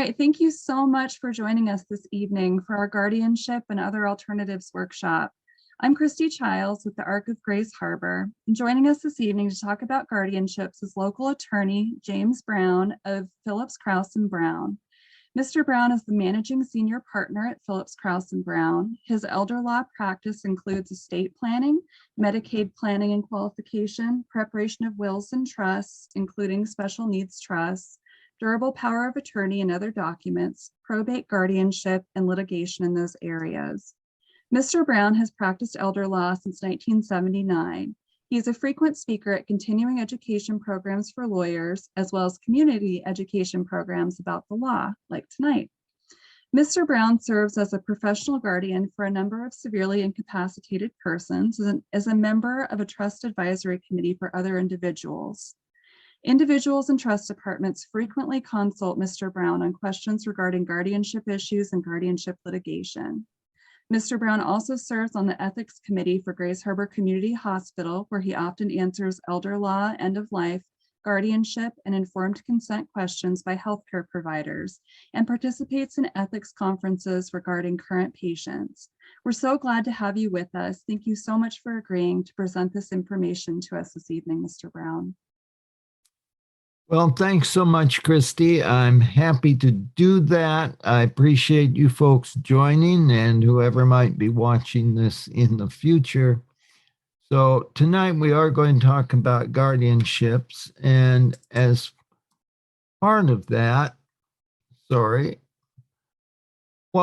right, thank you so much for joining us this evening for our Guardianship and Other Alternatives workshop. I'm Christy Childs with the Arc of Grace Harbor. And joining us this evening to talk about guardianships is local attorney James Brown of Phillips Krause and Brown. Mr. Brown is the managing senior partner at Phillips Krause and Brown. His elder law practice includes estate planning, Medicaid planning and qualification, preparation of wills and trusts, including special needs trusts, durable power of attorney and other documents, probate guardianship, and litigation in those areas. Mr. Brown has practiced elder law since 1979. He is a frequent speaker at continuing education programs for lawyers, as well as community education programs about the law, like tonight. Mr. Brown serves as a professional guardian for a number of severely incapacitated persons and as a member of a trust advisory committee for other individuals. Individuals and trust departments frequently consult Mr. Brown on questions regarding guardianship issues and guardianship litigation. Mr. Brown also serves on the Ethics Committee for Grace Harbor Community Hospital, where he often answers elder law, end of life, guardianship, and informed consent questions by healthcare providers, and participates in ethics conferences regarding current patients. We're so glad to have you with us. Thank you so much for agreeing to present this information to us this evening, Mr. Brown. Well, thanks so much, Christy. I'm happy to do that. I appreciate you folks joining and whoever might be watching this in the future. So tonight we are going to talk about guardianships. And as part of that, what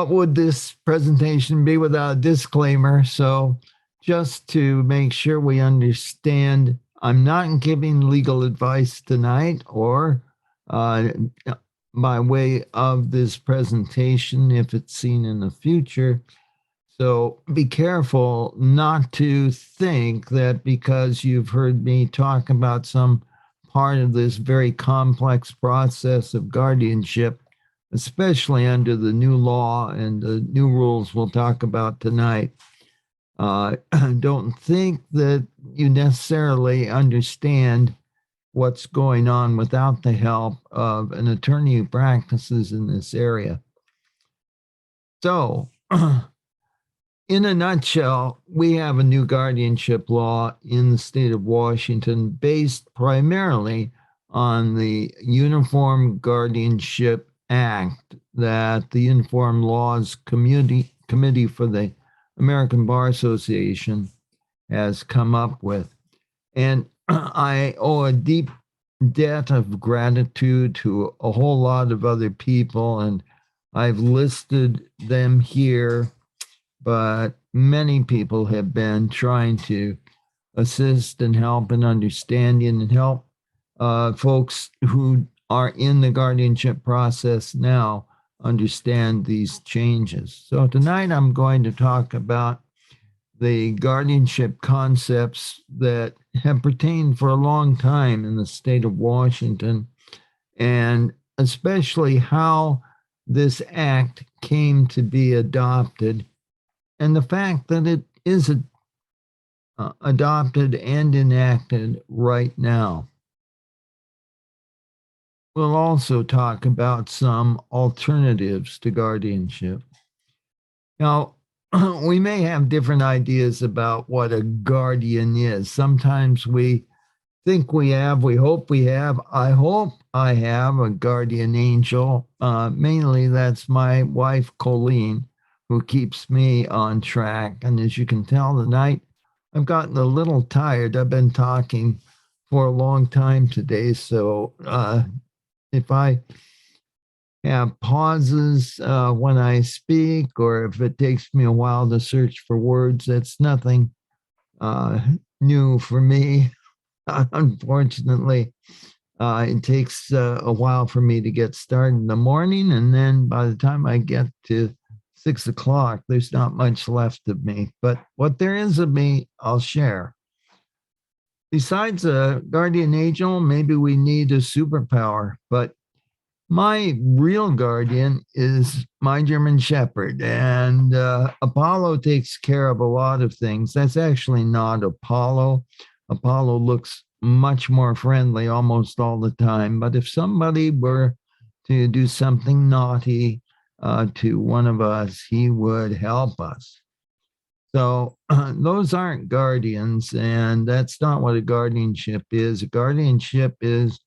would this presentation be without a disclaimer? So just to make sure we understand, I'm not giving legal advice tonight or by way of this presentation if it's seen in the future. So be careful not to think that because you've heard me talk about some part of this very complex process of guardianship, especially under the new law and the new rules we'll talk about tonight, don't think that you necessarily understand what's going on without the help of an attorney who practices in this area. So, in a nutshell, we have a new guardianship law in the state of Washington based primarily on the Uniform Guardianship Act that the Uniform Laws Committee for the American Bar Association has come up with. And I owe a deep debt of gratitude to a whole lot of other people, and I've listed them here, but many people have been trying to assist and help in understanding and help folks who are in the guardianship process now understand these changes. So tonight I'm going to talk about the guardianship concepts that have pertained for a long time in the state of Washington, and especially how this act came to be adopted and the fact that it is adopted and enacted right now. We'll also talk about some alternatives to guardianship. Now, we may have different ideas about what a guardian is. Sometimes we think we have, we hope we have. I hope I have a guardian angel. Mainly that's my wife, Colleen, who keeps me on track. And as you can tell tonight, I've gotten a little tired. I've been talking for a long time today, so if I have pauses when I speak, or if it takes me a while to search for words, that's nothing new for me. Unfortunately, it takes a while for me to get started in the morning, and then by the time I get to 6 o'clock, there's not much left of me. But what there is of me, I'll share. Besides a guardian angel, maybe we need a superpower, but my real guardian is my German Shepherd, and Apollo takes care of a lot of things. That's actually not Apollo. Apollo looks much more friendly almost all the time, but if somebody were to do something naughty to one of us, he would help us. So those aren't guardians, and that's not what a guardianship is. A guardianship is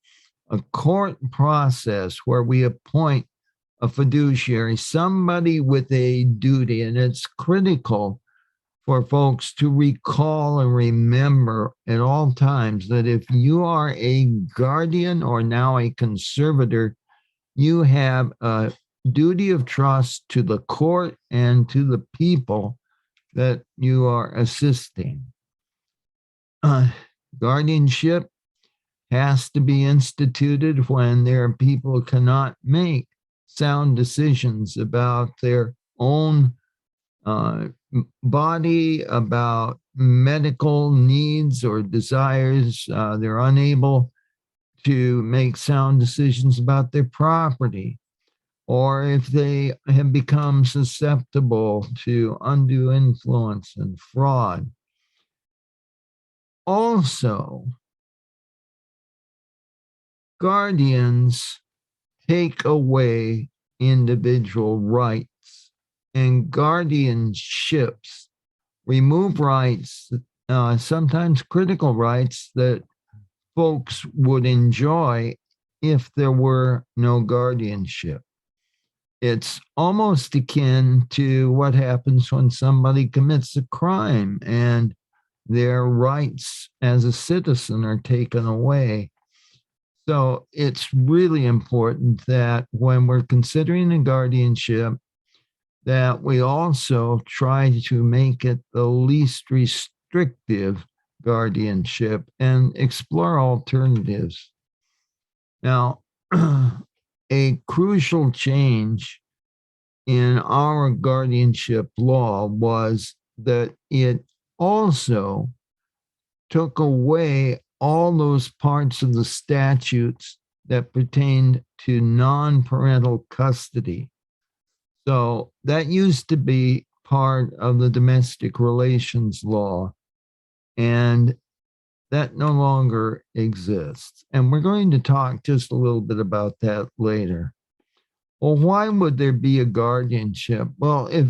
a court process where we appoint a fiduciary, somebody with a duty, and it's critical for folks to recall and remember at all times that if you are a guardian or now a conservator, you have a duty of trust to the court and to the people that you are assisting. Guardianship has to be instituted when there are people who cannot make sound decisions about their own body, about medical needs or desires. They're unable to make sound decisions about their property, or if they have become susceptible to undue influence and fraud. Also, guardians take away individual rights, and guardianships remove rights, sometimes critical rights that folks would enjoy if there were no guardianship. It's almost akin to what happens when somebody commits a crime and their rights as a citizen are taken away. So it's really important that when we're considering a guardianship, that we also try to make it the least restrictive guardianship and explore alternatives. Now, a crucial change in our guardianship law was that it also took away all those parts of the statutes that pertained to non-parental custody. So that used to be part of the domestic relations law, and that no longer exists. And we're going to talk just a little bit about that later. Well, why would there be a guardianship? Well, if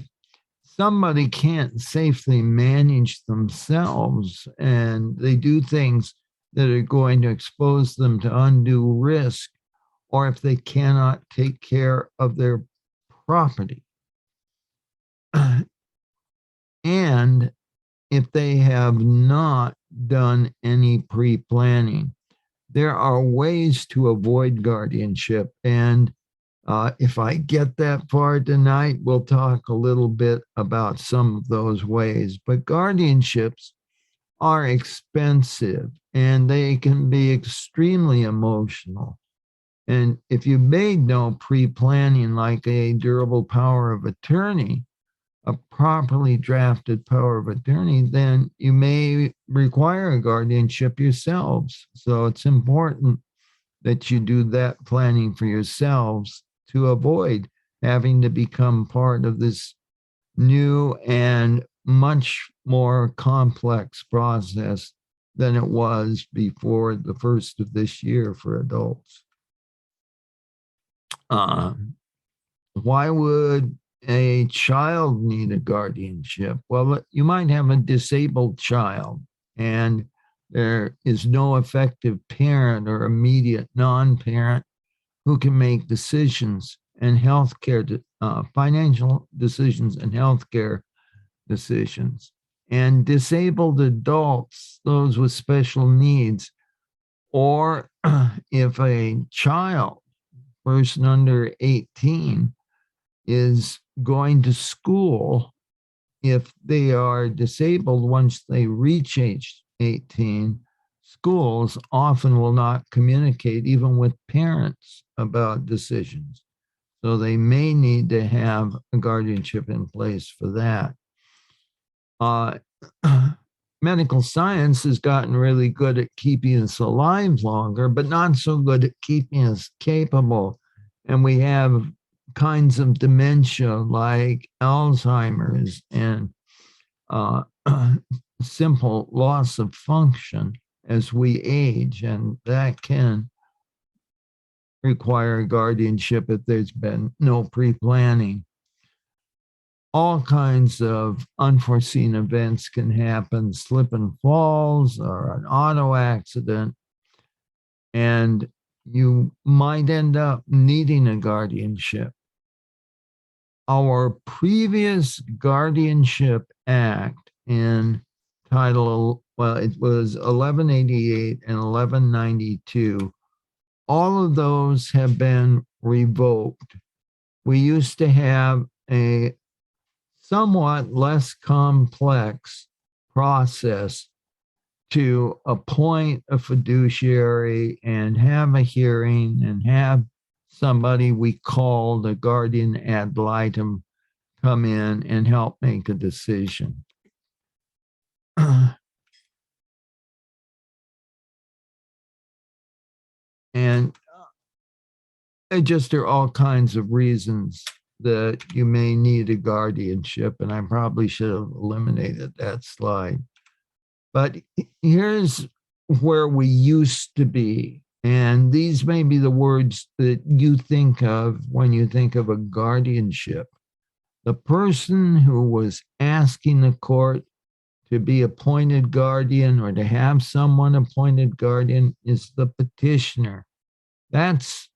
somebody can't safely manage themselves and they do things that are going to expose them to undue risk, or if they cannot take care of their property, and if they have not done any pre-planning, there are ways to avoid guardianship. And if I get that far tonight, we'll talk a little bit about some of those ways. But guardianships are expensive and they can be extremely emotional. And if you made no pre-planning, like a durable power of attorney, a properly drafted power of attorney, then you may require a guardianship yourselves. So it's important that you do that planning for yourselves to avoid having to become part of this new and much more complex process than it was before the first of this year for adults. Why would a child need a guardianship? Well, you might have a disabled child and there is no effective parent or immediate non-parent who can make decisions and healthcare, financial decisions and healthcare decisions. And disabled adults, those with special needs, or if a child, person under 18, is going to school, if they are disabled once they reach age 18, schools often will not communicate even with parents about decisions. So they may need to have a guardianship in place for that. Medical science has gotten really good at keeping us alive longer, but not so good at keeping us capable. And we have kinds of dementia like Alzheimer's and simple loss of function as we age, and that can require guardianship if there's been no pre-planning. All kinds of unforeseen events can happen, slip and falls or an auto accident, and you might end up needing a guardianship. Our previous Guardianship Act in Title, well, it was 1188 and 1192. All of those have been revoked. We used to have a somewhat less complex process to appoint a fiduciary and have a hearing and have somebody we called a guardian ad litem come in and help make a decision. And it just there are all kinds of reasons that you may need a guardianship, and I probably should have eliminated that slide. But here's where we used to be. And these may be the words that you think of when you think of a guardianship. The person who was asking the court to be appointed guardian or to have someone appointed guardian is the petitioner. That's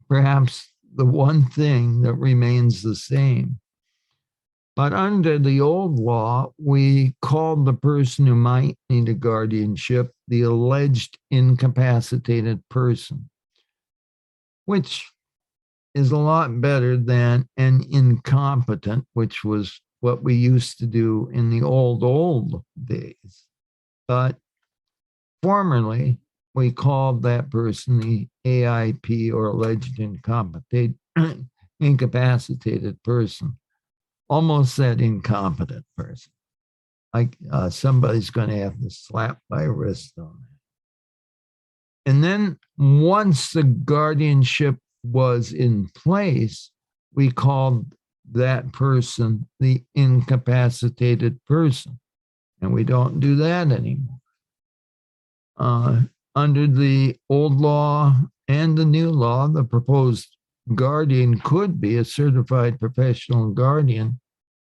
perhaps the one thing that remains the same. But under the old law, we called the person who might need a guardianship the alleged incapacitated person, which is a lot better than an incompetent, which was what we used to do in the old days. But formerly, we called that person the AIP, or alleged incapacitated person. Almost said incompetent person. Like somebody's going to have to slap my wrist on that. And then once the guardianship was in place, we called that person the incapacitated person. And we don't do that anymore. Under the old law and the new law, the proposed guardian could be a certified professional guardian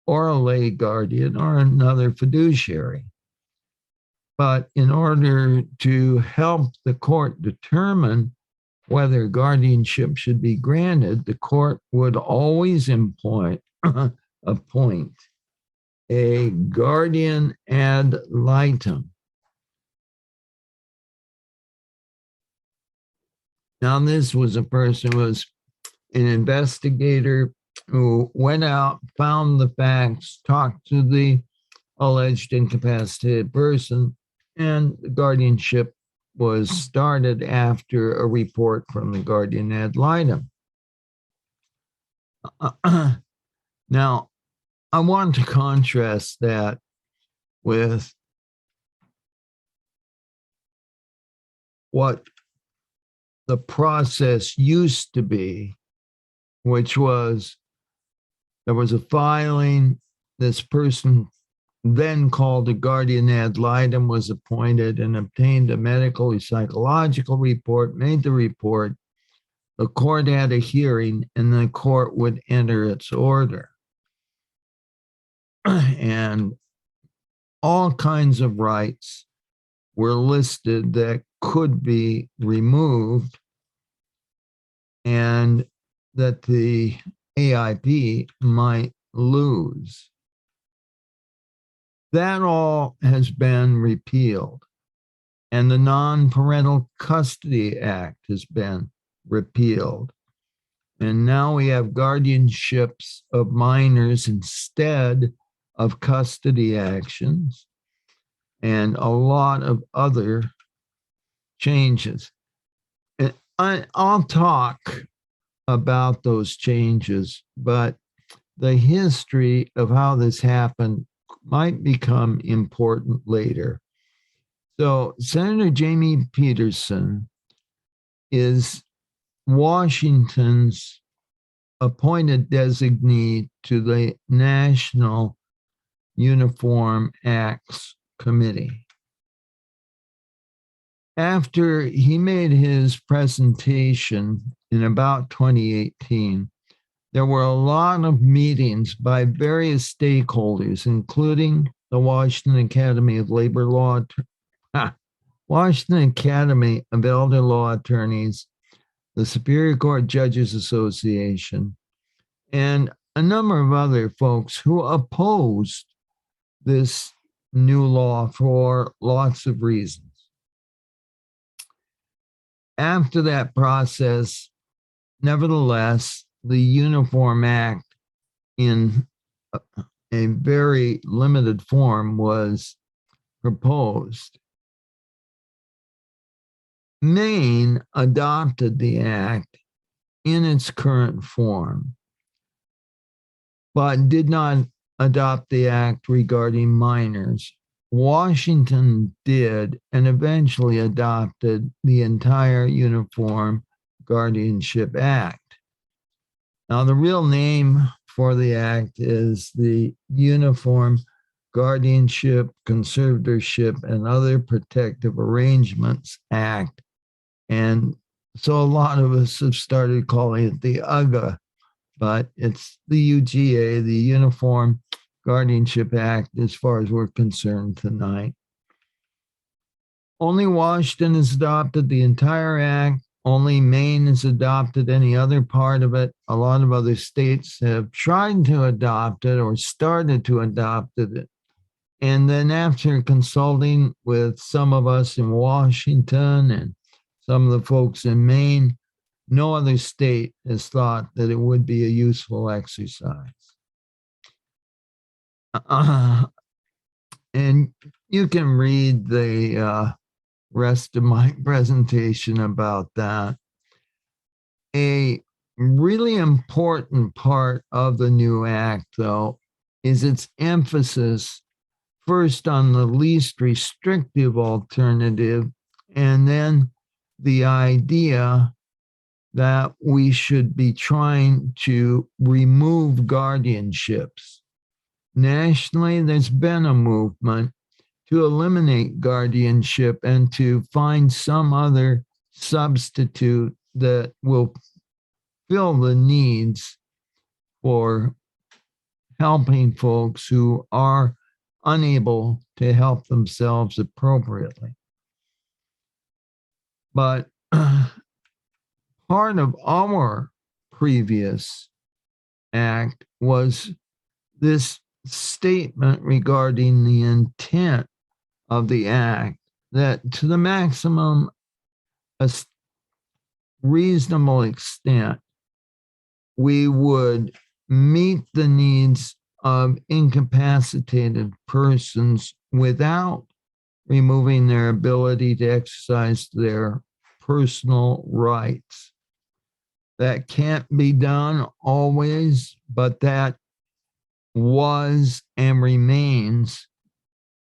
or a lay guardian or another fiduciary. But in order to help the court determine whether guardianship should be granted, the court would always appoint a guardian ad litem. Now, this was a person who was an investigator who went out, found the facts, talked to the alleged incapacitated person, and the guardianship was started after a report from the guardian ad litem. Now, I want to contrast that with what the process used to be, which was there was a filing, this person then called a guardian ad litem was appointed and obtained a medical or psychological report, made the report, the court had a hearing, and the court would enter its order. And all kinds of rights were listed that could be removed and that the AIP might lose. That all has been repealed, and the Non-Parental Custody Act has been repealed. And now we have guardianships of minors instead of custody actions, and a lot of other changes. And I'll talk about those changes, but the history of how this happened might become important later. So Senator Jamie Peterson is Washington's appointed designee to the National Uniform Acts Committee. After he made his presentation in about 2018, there were a lot of meetings by various stakeholders, including the Washington Academy of Labor Law, Washington Academy of Elder Law Attorneys, the Superior Court Judges Association, and a number of other folks who opposed this new law for lots of reasons. After that process, nevertheless, the Uniform Act in a very limited form was proposed. Maine adopted the act in its current form, but did not adopt the act regarding minors. Washington did and eventually adopted the entire Uniform Guardianship Act. Now, the real name for the act is the Uniform Guardianship, Conservatorship, and Other Protective Arrangements Act. And so a lot of us have started calling it the UGA, but it's the UGA, the Uniform Guardianship Act, as far as we're concerned tonight. Only Washington has adopted the entire act. Only Maine has adopted any other part of it. A lot of other states have tried to adopt it or started to adopt it. And then after consulting with some of us in Washington and some of the folks in Maine, no other state has thought that it would be a useful exercise. And you can read the rest of my presentation about that. A really important part of the new act, though, is its emphasis first on the least restrictive alternative, and then the idea that we should be trying to remove guardianships. Nationally, there's been a movement to eliminate guardianship and to find some other substitute that will fill the needs for helping folks who are unable to help themselves appropriately. But part of our previous act was this statement regarding the intent of the act, that to the maximum reasonable extent, we would meet the needs of incapacitated persons without removing their ability to exercise their personal rights. That can't be done always, but that was and remains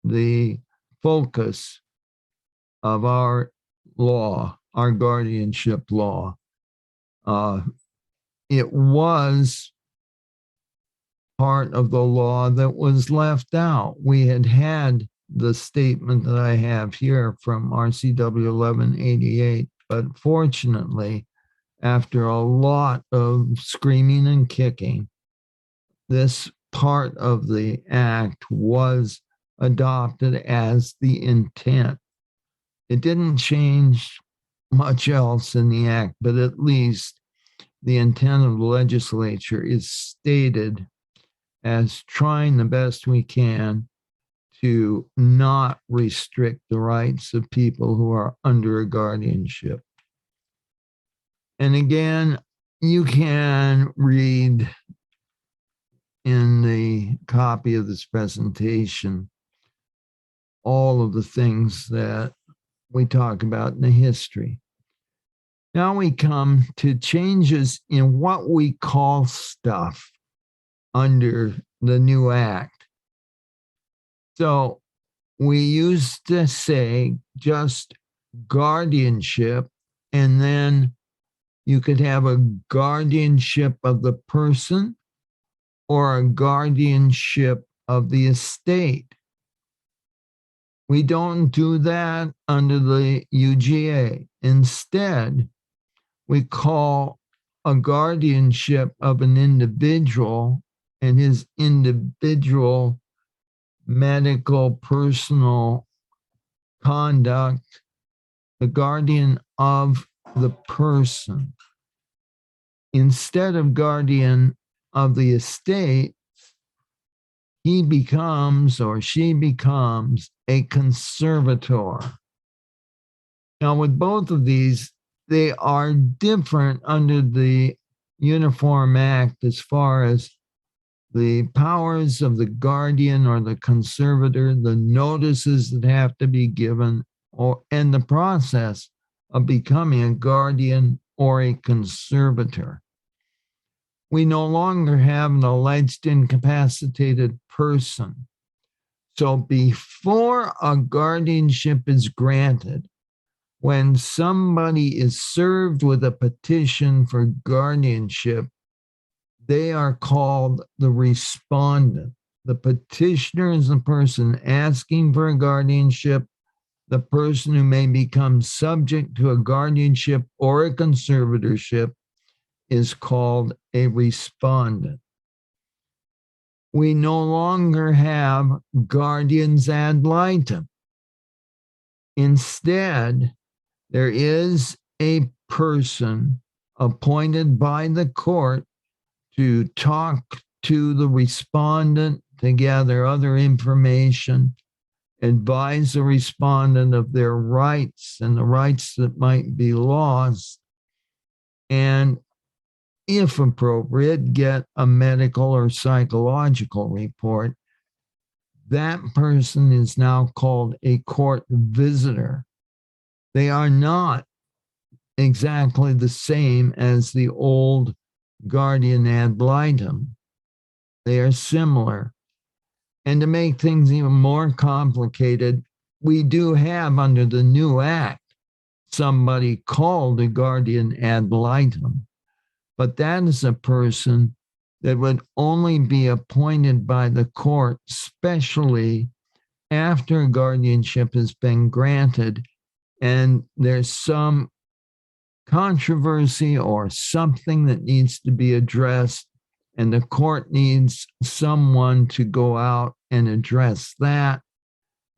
the focus of our law, our guardianship law. It was part of the law that was left out. We had the statement that I have here from RCW 1188, but fortunately, after a lot of screaming and kicking, this part of the act was adopted as the intent. It didn't change much else in the act, but at least the intent of the legislature is stated as trying the best we can to not restrict the rights of people who are under a guardianship. And again, you can read in the copy of this presentation all of the things that we talk about in the history. Now we come to changes in what we call stuff under the new act. So we used to say just guardianship, and then you could have a guardianship of the person or a guardianship of the estate. We don't do that under the UGA. Instead, we call a guardianship of an individual and his individual medical personal conduct the guardian of the person. Instead of guardian of the estate, he becomes or she becomes a conservator. Now, with both of these, they are different under the Uniform Act as far as the powers of the guardian or the conservator, the notices that have to be given, and the process of becoming a guardian or a conservator. We no longer have an alleged incapacitated person. So before a guardianship is granted, when somebody is served with a petition for guardianship, they are called the respondent. The petitioner is the person asking for a guardianship. The person who may become subject to a guardianship or a conservatorship is called a respondent. We no longer have guardians ad litem. Instead, there is a person appointed by the court to talk to the respondent, to gather other information, advise the respondent of their rights and the rights that might be lost, and if appropriate, get a medical or psychological report. That person is now called a court visitor. They are not exactly the same as the old guardian ad litem. They are similar. And to make things even more complicated, we do have under the new act somebody called a guardian ad litem. But that is a person that would only be appointed by the court, especially after guardianship has been granted and there's some controversy or something that needs to be addressed, and the court needs someone to go out and address that.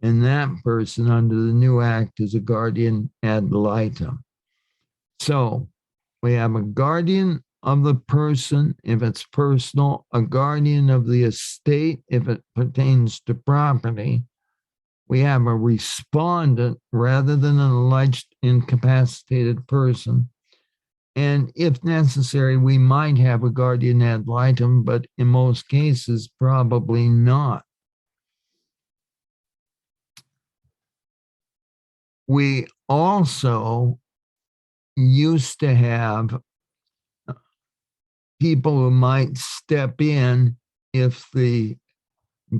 And that person under the new act is a guardian ad litem. So we have a guardian of the person if it's personal, a guardian of the estate if it pertains to property. We have a respondent rather than an alleged incapacitated person. And if necessary, we might have a guardian ad litem, but in most cases, probably not. We also used to have people who might step in if the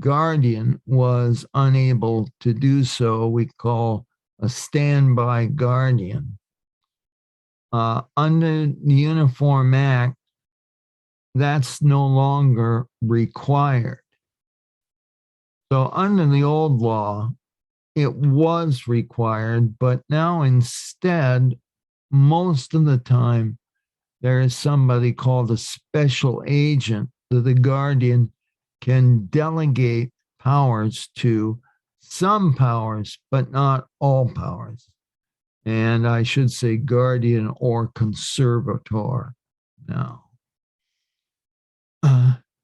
guardian was unable to do so. We call a standby guardian. Under the Uniform Act, that's no longer required. So under the old law, it was required, but now instead, most of the time, there is somebody called a special agent that the guardian can delegate powers to, some powers, but not all powers. And I should say guardian or conservator now.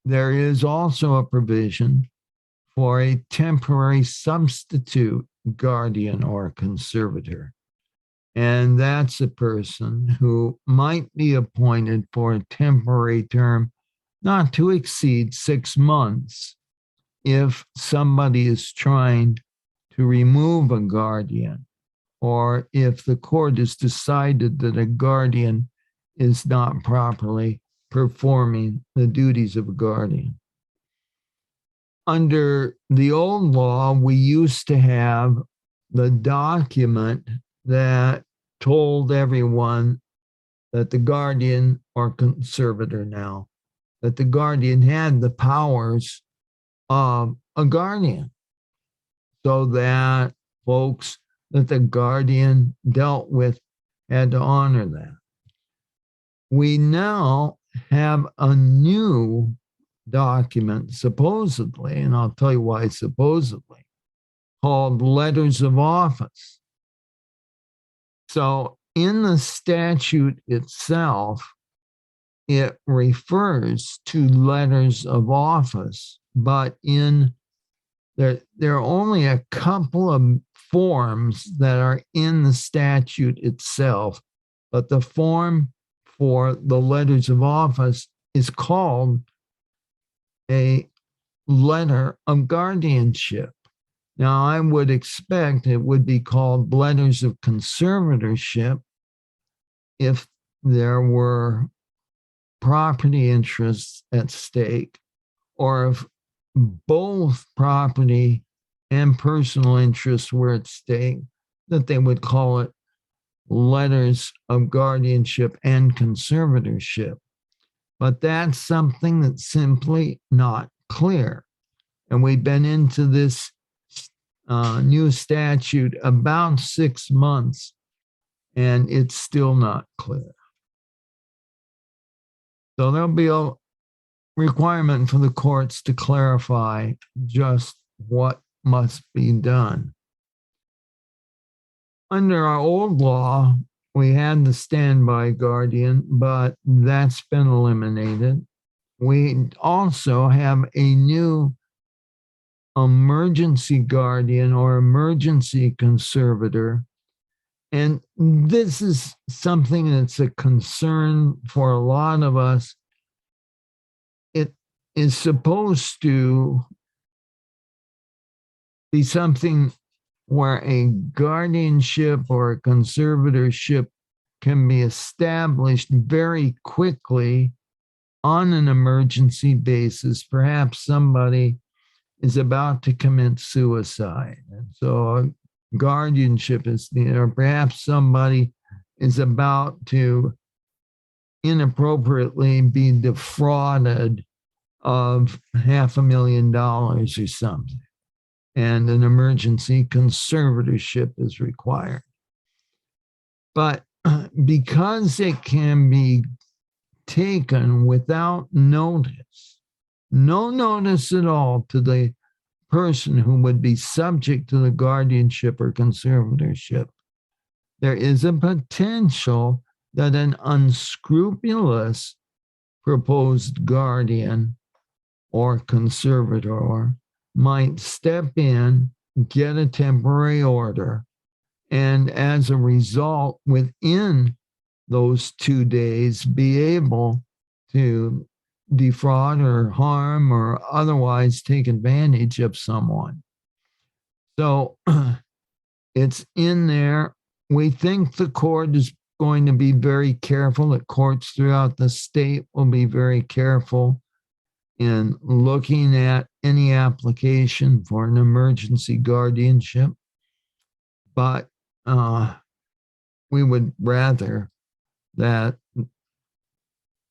There is also a provision for a temporary substitute guardian or conservator. And that's a person who might be appointed for a temporary term not to exceed 6 months if somebody is trying to remove a guardian, or if the court has decided that a guardian is not properly performing the duties of a guardian. Under the old law, we used to have the document that told everyone that the guardian or conservator now, that the guardian had the powers of a guardian, so that folks that the guardian dealt with had to honor that. We now have a new document, supposedly, and I'll tell you why supposedly, called letters of office. So in the statute itself, it refers to letters of office, but there are only a couple of forms that are in the statute itself, but the form for the letters of office is called a letter of guardianship. Now, I would expect it would be called letters of conservatorship if there were property interests at stake, or if both property and personal interests were at stake, that they would call it letters of guardianship and conservatorship. But that's something that's simply not clear. And we've been into this new statute about 6 months, and it's still not clear. So there'll be a requirement for the courts to clarify just what must be done. Under our old law, we had the standby guardian, but that's been eliminated. We also have a new emergency guardian or emergency conservator. And this is something that's a concern for a lot of us. It is supposed to be something where a guardianship or a conservatorship can be established very quickly on an emergency basis. Perhaps somebody is about to commit suicide, and so a guardianship is, or perhaps somebody is about to inappropriately be defrauded of $500,000 or something, and an emergency conservatorship is required. But because it can be taken without notice, no notice at all to the person who would be subject to the guardianship or conservatorship, there is a potential that an unscrupulous proposed guardian or conservator might step in, get a temporary order, and as a result, within those 2 days, be able to defraud or harm or otherwise take advantage of someone. So it's in there. We think the court is going to be very careful. The courts throughout the state will be very careful in looking at any application for an emergency guardianship. But we would rather that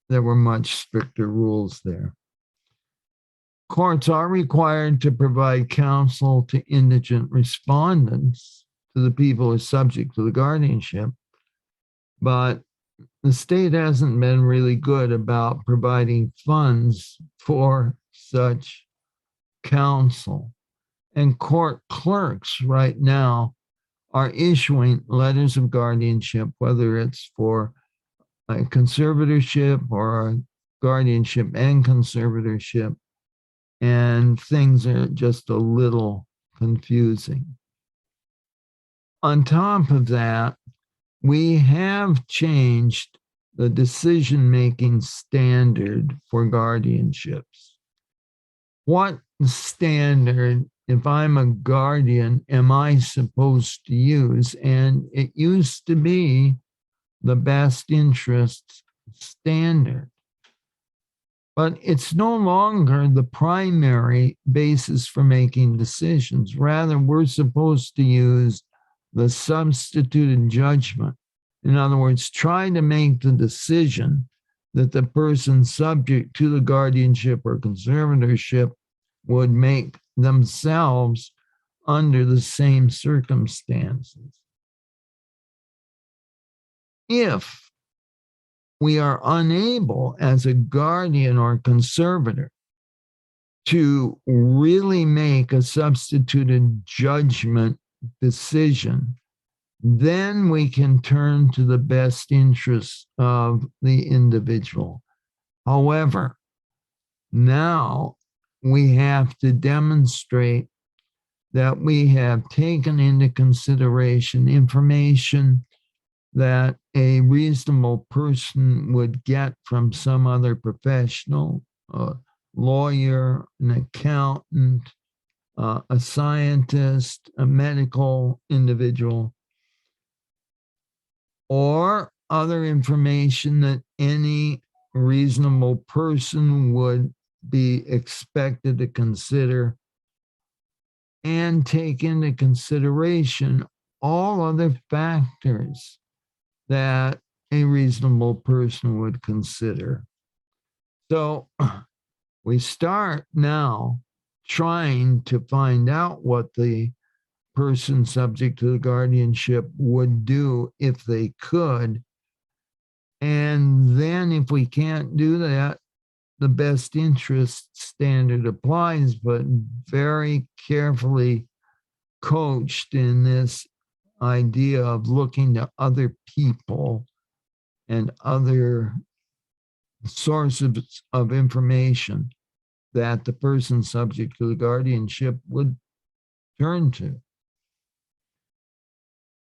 there were much stricter rules there. Courts are required to provide counsel to indigent respondents, to the people who are subject to the guardianship, but the state hasn't been really good about providing funds for such counsel. And court clerks right now are issuing letters of guardianship, whether it's for a conservatorship or a guardianship and conservatorship, and things are just a little confusing. On top of that, we have changed the decision-making standard for guardianships. What standard, if I'm a guardian, am I supposed to use? And it used to be the best interest standard. But it's no longer the primary basis for making decisions. Rather, we're supposed to use the substituted judgment. In other words, try to make the decision that the person subject to the guardianship or conservatorship would make themselves under the same circumstances. If we are unable as a guardian or conservator to really make a substituted judgment decision, then we can turn to the best interests of the individual. However, now we have to demonstrate that we have taken into consideration information that a reasonable person would get from some other professional, a lawyer, an accountant, a scientist, a medical individual, or other information that any reasonable person would be expected to consider and take into consideration all other factors that a reasonable person would consider. So we start now trying to find out what the person subject to the guardianship would do if they could. And then if we can't do that, the best interest standard applies, but very carefully coached in this idea of looking to other people and other sources of information that the person subject to the guardianship would turn to.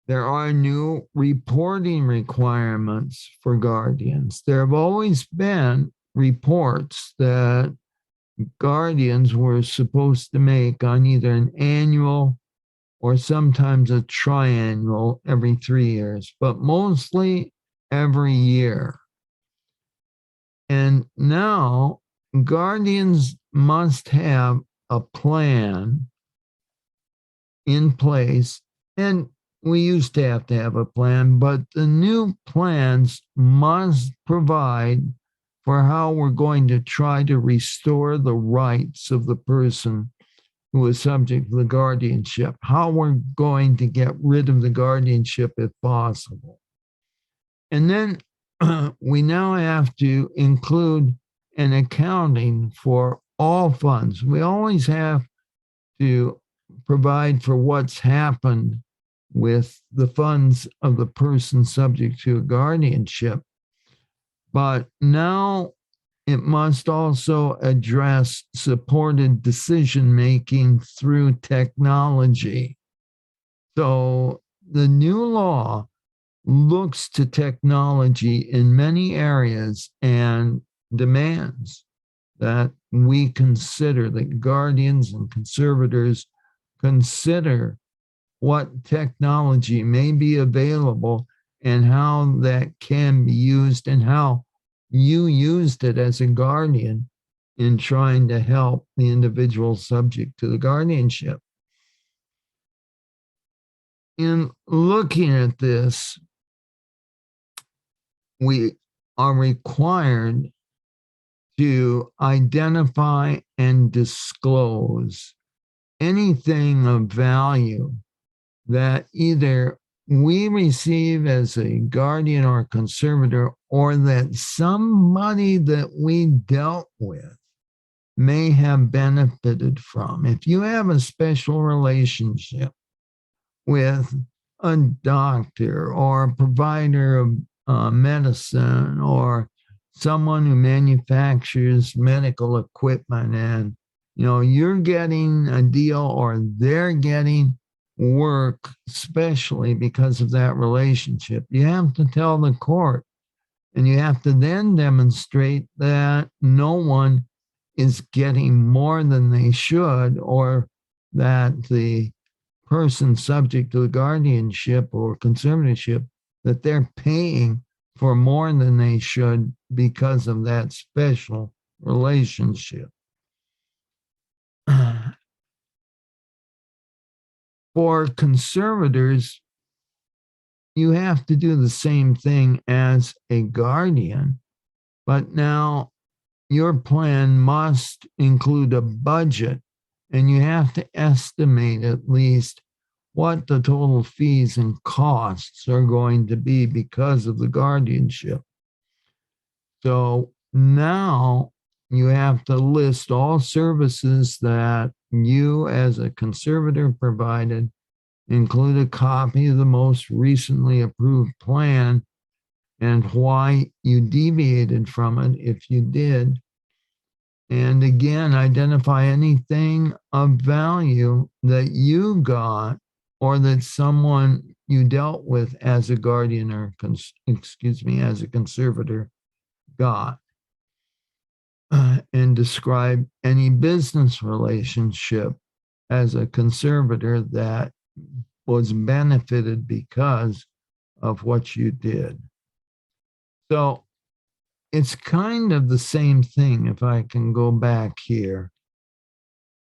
There are new reporting requirements for guardians. There have always been reports that guardians were supposed to make on either an annual or sometimes a triannual every 3 years, but mostly every year. And now guardians must have a plan in place. And we used to have a plan, but the new plans must provide for how we're going to try to restore the rights of the person who is subject to the guardianship, how we're going to get rid of the guardianship if possible. And then we now have to include an accounting for all funds. We always have to provide for what's happened with the funds of the person subject to a guardianship. But now it must also address supported decision-making through technology. So the new law looks to technology in many areas and demands that we consider, that guardians and conservators consider what technology may be available and how that can be used and how you used it as a guardian in trying to help the individual subject to the guardianship. In looking at this, we are required to identify and disclose anything of value that either we receive as a guardian or conservator, or that somebody that we dealt with may have benefited from. If you have a special relationship with a doctor or a provider of medicine or someone who manufactures medical equipment, and you're getting a deal or they're getting work, especially because of that relationship, you have to tell the court, and you have to then demonstrate that no one is getting more than they should, or that the person subject to the guardianship or conservatorship, that they're paying for more than they should because of that special relationship. For conservators, you have to do the same thing as a guardian, but now your plan must include a budget and you have to estimate at least what the total fees and costs are going to be because of the guardianship. So now you have to list all services that you as a conservator provided, include a copy of the most recently approved plan and why you deviated from it if you did. And again, identify anything of value that you got or that someone you dealt with as a guardian or, as a conservator got. And describe any business relationship as a conservator that was benefited because of what you did. So it's kind of the same thing, if I can go back here,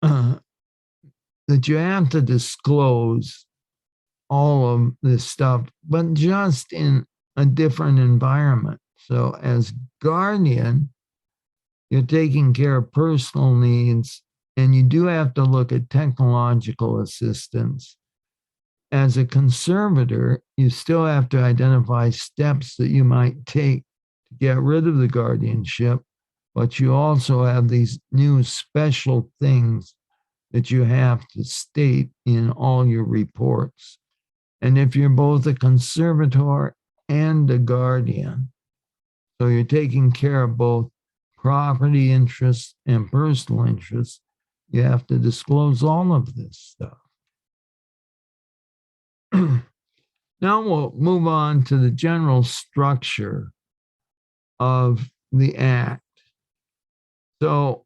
that you have to disclose all of this stuff, but just in a different environment. So as guardian, you're taking care of personal needs, and you do have to look at technological assistance. As a conservator, you still have to identify steps that you might take to get rid of the guardianship, but you also have these new special things that you have to state in all your reports. And if you're both a conservator and a guardian, so you're taking care of both property interests and personal interests, you have to disclose all of this stuff. Now we'll move on to the general structure of the Act. So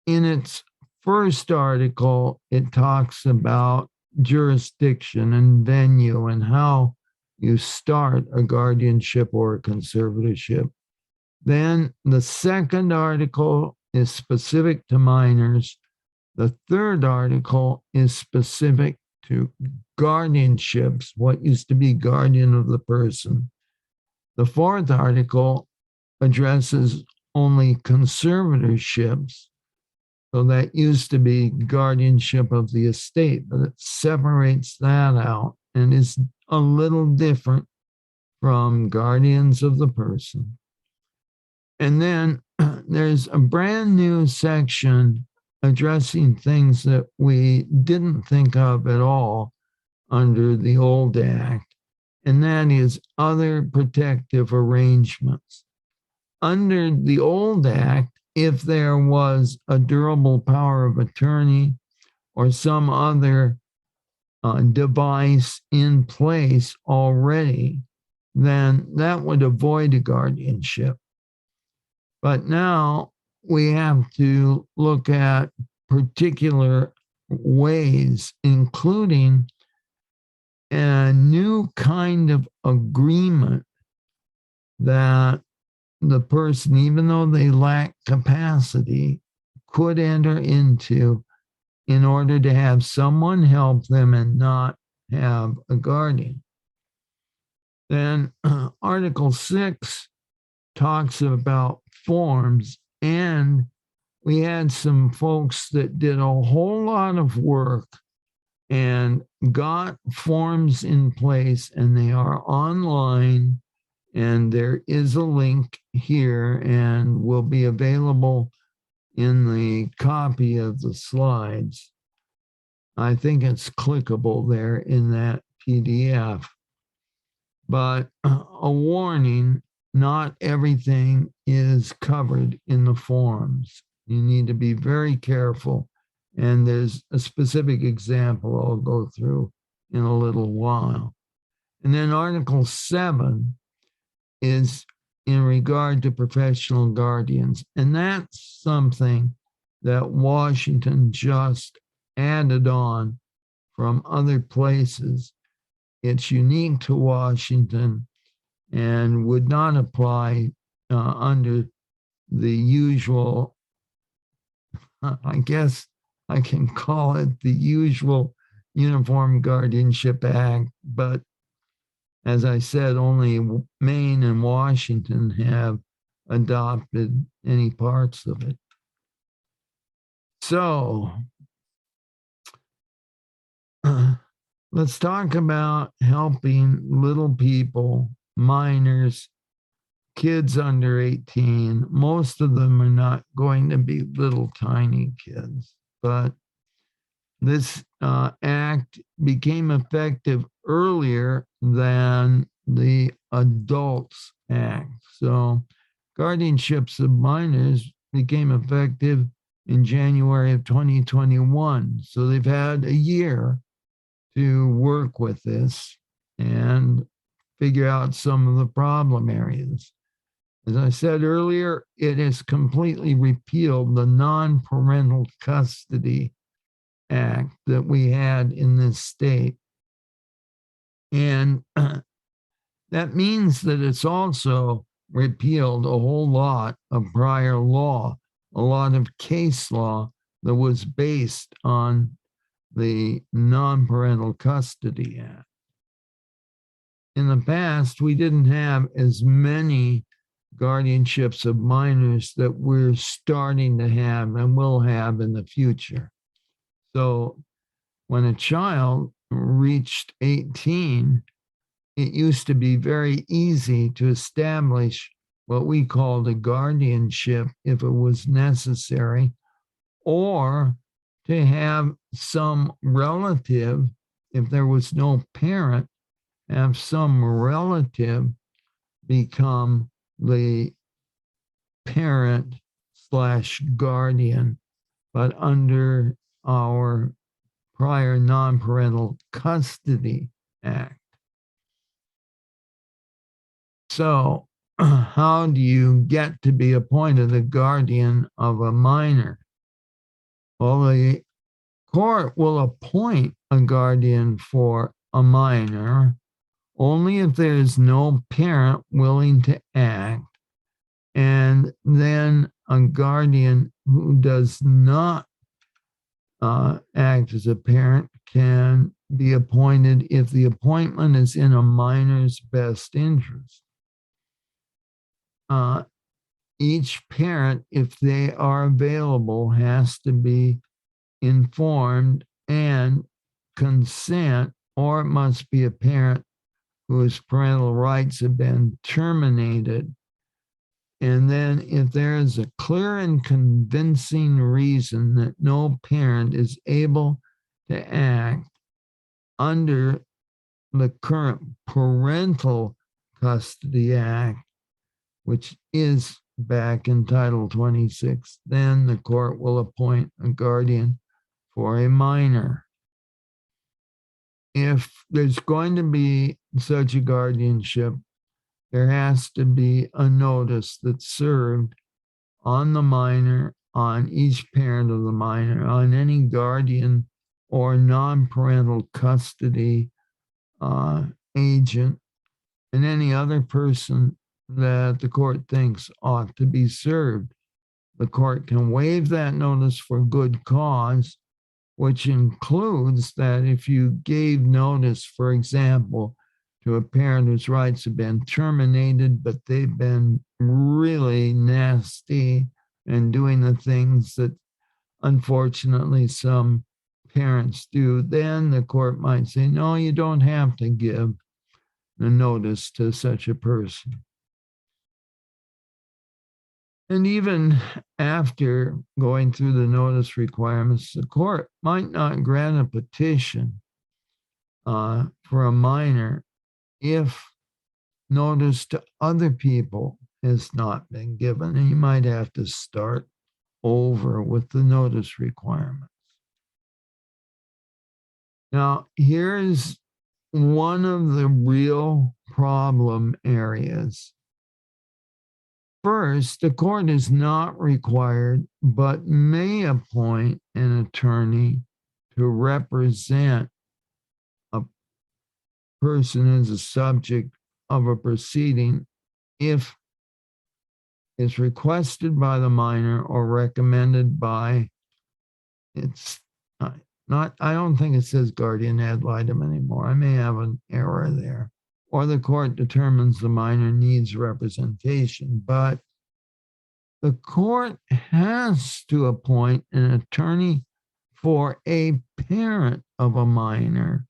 in its first article, it talks about jurisdiction and venue and how you start a guardianship or a conservatorship. Then the second article is specific to minors. The third article is specific to guardianships, what used to be guardian of the person. The fourth article addresses only conservatorships. So that used to be guardianship of the estate, but it separates that out and is a little different from guardians of the person. And then there's a brand new section addressing things that we didn't think of at all under the old Act, and that is other protective arrangements. Under the old Act, if there was a durable power of attorney or some other device in place already, then that would avoid a guardianship. But now we have to look at particular ways, including a new kind of agreement that the person, even though they lack capacity, could enter into in order to have someone help them and not have a guardian. Then Article 6 talks about forms, and we had some folks that did a whole lot of work and got forms in place, and they are online, and there is a link here and will be available in the copy of the slides. I think it's clickable there in that PDF. But a warning, not everything is covered in the forms. You need to be very careful. And there's a specific example I'll go through in a little while. And then Article 7 is in regard to professional guardians. And that's something that Washington just added on from other places. It's unique to Washington and would not apply under the usual, I guess I can call it the usual Uniform Guardianship Act, but as I said, only Maine and Washington have adopted any parts of it. So let's talk about helping little people, minors, kids under 18. Most of them are not going to be little tiny kids, but this act became effective earlier than the Adults Act. So guardianships of minors became effective in January of 2021. So they've had a year to work with this and figure out some of the problem areas. As I said earlier, it has completely repealed the non-parental custody act that we had in this state. And that means that it's also repealed a whole lot of prior law, a lot of case law that was based on the Non-Parental Custody Act. In the past, we didn't have as many guardianships of minors that we're starting to have and will have in the future. So when a child reached 18, it used to be very easy to establish what we called a guardianship if it was necessary, or to have some relative, if there was no parent, have some relative become the parent slash guardian, but under our prior non-parental custody act. So how do you get to be appointed a guardian of a minor? Well, the court will appoint a guardian for a minor only if there is no parent willing to act, and then a guardian who does not act as a parent can be appointed if the appointment is in a minor's best interest. Each parent, if they are available, has to be informed and consent, or it must be a parent whose parental rights have been terminated. And then if there is a clear and convincing reason that no parent is able to act under the current Parental Custody Act, which is back in Title 26, then the court will appoint a guardian for a minor. If there's going to be such a guardianship, there has to be a notice that's served on the minor, on each parent of the minor, on any guardian or non-parental custody agent, and any other person that the court thinks ought to be served. The court can waive that notice for good cause, which includes that if you gave notice, for example, to a parent whose rights have been terminated, but they've been really nasty and doing the things that unfortunately some parents do, then the court might say, no, you don't have to give the notice to such a person. And even after going through the notice requirements, the court might not grant a petition for a minor if notice to other people has not been given, and you might have to start over with the notice requirements. Now, here's one of the real problem areas. First, the court is not required, but may appoint an attorney to represent a person as a subject of a proceeding if it's requested by the minor or recommended by, it's not, I don't think it says guardian ad litem anymore. I may have an error there. Or the court determines the minor needs representation, but the court has to appoint an attorney for a parent of a minor.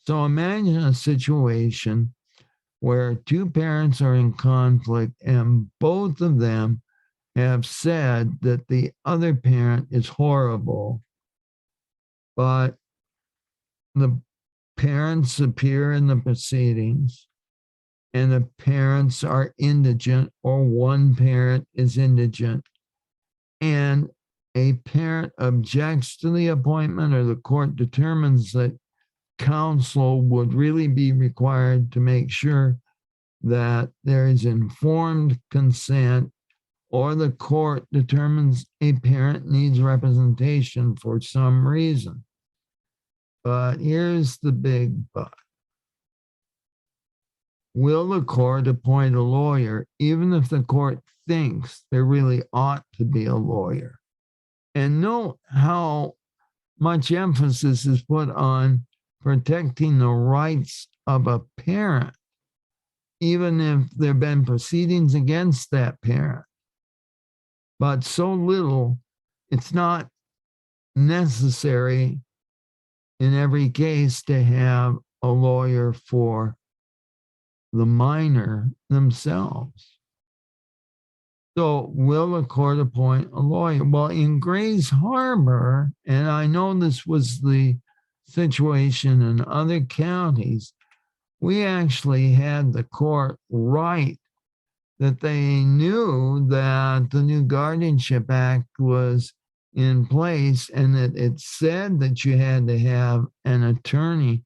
So imagine a situation where two parents are in conflict and both of them have said that the other parent is horrible, but the parents appear in the proceedings and the parents are indigent or one parent is indigent and a parent objects to the appointment or the court determines that counsel would really be required to make sure that there is informed consent, or the court determines a parent needs representation for some reason. But here's the big but. Will the court appoint a lawyer, even if the court thinks there really ought to be a lawyer? And note how much emphasis is put on protecting the rights of a parent, even if there have been proceedings against that parent. But so little, it's not necessary in every case to have a lawyer for the minor themselves. So will the court appoint a lawyer? Well, in Grays Harbor, and I know this was the situation in other counties, we actually had the court write that they knew that the new Guardianship Act was in place and that it said that you had to have an attorney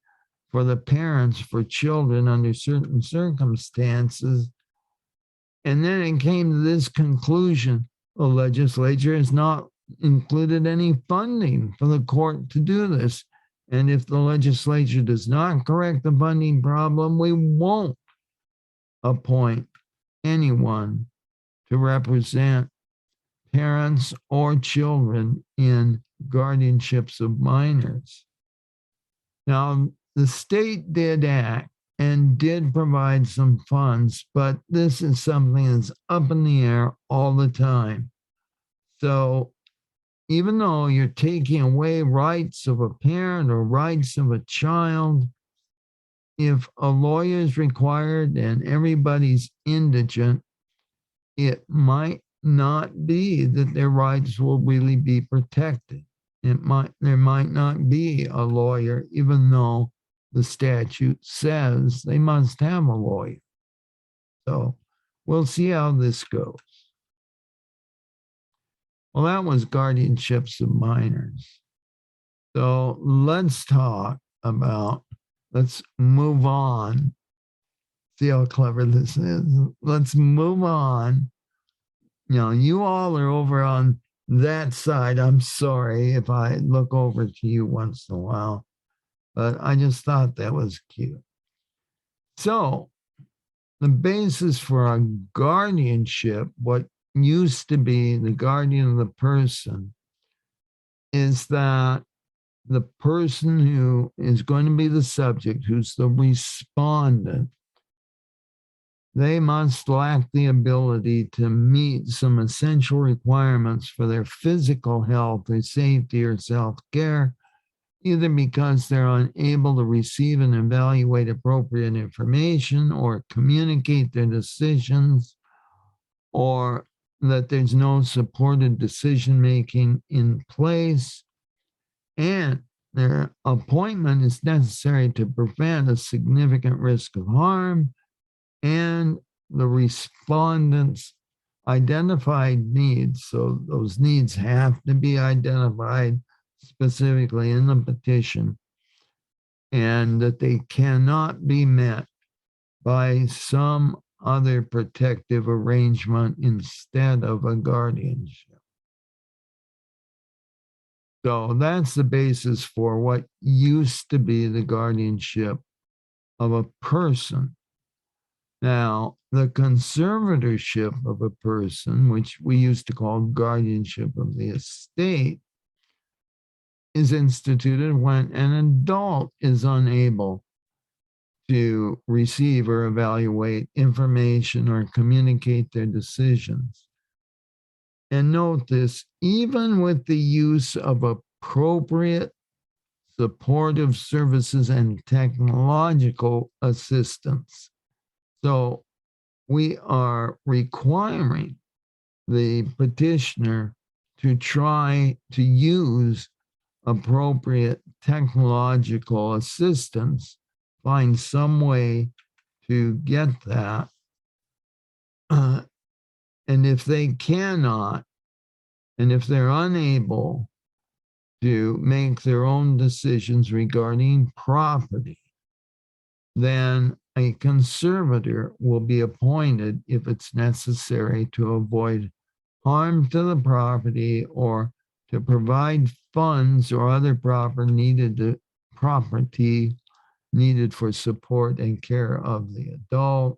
for the parents for children under certain circumstances. And then it came to this conclusion: the legislature has not included any funding for the court to do this. And if the legislature does not correct the funding problem, we won't appoint anyone to represent parents or children in guardianships of minors. Now, the state did act and did provide some funds, but this is something that's up in the air all the time. So even though you're taking away rights of a parent or rights of a child, if a lawyer is required and everybody's indigent, it might not be that their rights will really be protected. There might not be a lawyer, even though the statute says they must have a lawyer. So we'll see how this goes. Well, that was guardianships of minors. So let's move on. See how clever this is. Let's move on. You all are over on that side. I'm sorry if I look over to you once in a while, but I just thought that was cute. So the basis for a guardianship, what used to be the guardian of the person, is that the person who is going to be the subject, who's the respondent, they must lack the ability to meet some essential requirements for their physical health, their safety, or self-care, either because they're unable to receive and evaluate appropriate information or communicate their decisions, or that there's no supported decision-making in place, and their appointment is necessary to prevent a significant risk of harm, and the respondent's identified needs. So those needs have to be identified specifically in the petition, and that they cannot be met by some other protective arrangement instead of a guardianship. So that's the basis for what used to be the guardianship of a person. Now, the conservatorship of a person, which we used to call guardianship of the estate, is instituted when an adult is unable to receive or evaluate information or communicate their decisions. And note this: even with the use of a appropriate supportive services and technological assistance. So we are requiring the petitioner to try to use appropriate technological assistance, find some way to get that. And if they cannot, and if they're unable to make their own decisions regarding property, then a conservator will be appointed if it's necessary to avoid harm to the property or to provide funds or other property needed for support and care of the adult.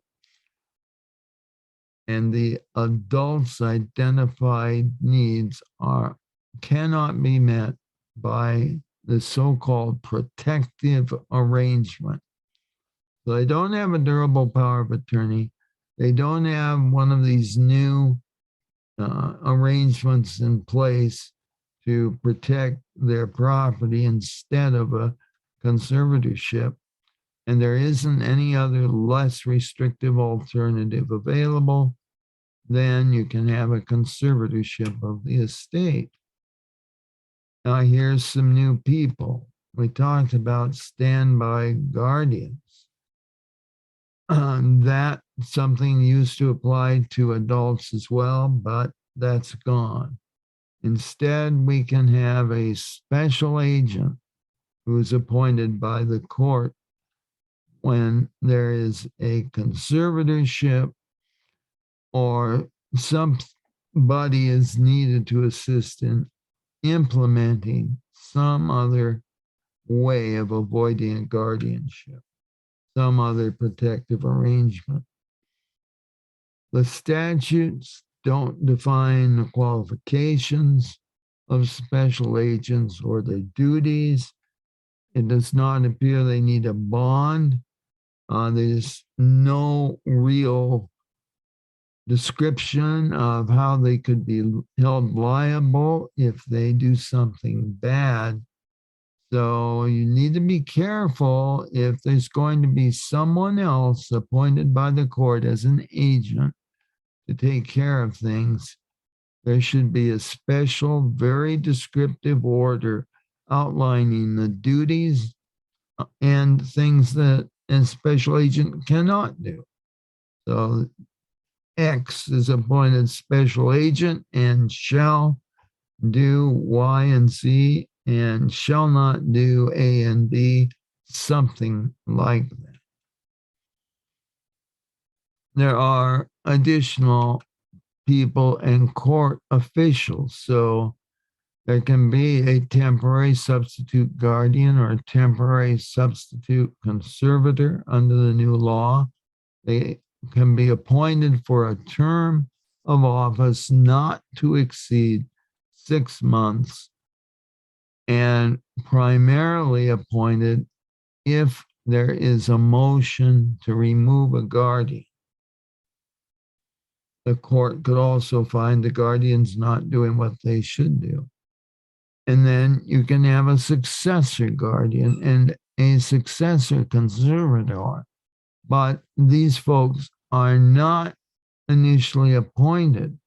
And the adult's identified needs cannot be met by the so-called protective arrangement. So they don't have a durable power of attorney. They don't have one of these new arrangements in place to protect their property instead of a conservatorship. And there isn't any other less restrictive alternative available, then you can have a conservatorship of the estate. Now, here's some new people. We talked about standby guardians. That something used to apply to adults as well, but that's gone. Instead, we can have a special agent who is appointed by the court when there is a conservatorship or somebody is needed to assist in implementing some other way of avoiding a guardianship, some other protective arrangement. The statutes don't define the qualifications of special agents or their duties. It does not appear they need a bond. There's no real description of how they could be held liable if they do something bad. So you need to be careful if there's going to be someone else appointed by the court as an agent to take care of things. There should be a special, very descriptive order outlining the duties and things that a special agent cannot do. So X is appointed special agent and shall do Y and Z and shall not do A and B, something like that. There are additional people and court officials. So there can be a temporary substitute guardian or a temporary substitute conservator under the new law. They can be appointed for a term of office not to exceed 6 months and primarily appointed if there is a motion to remove a guardian. The court could also find the guardians not doing what they should do. And then you can have a successor guardian and a successor conservator. But these folks are not initially appointed.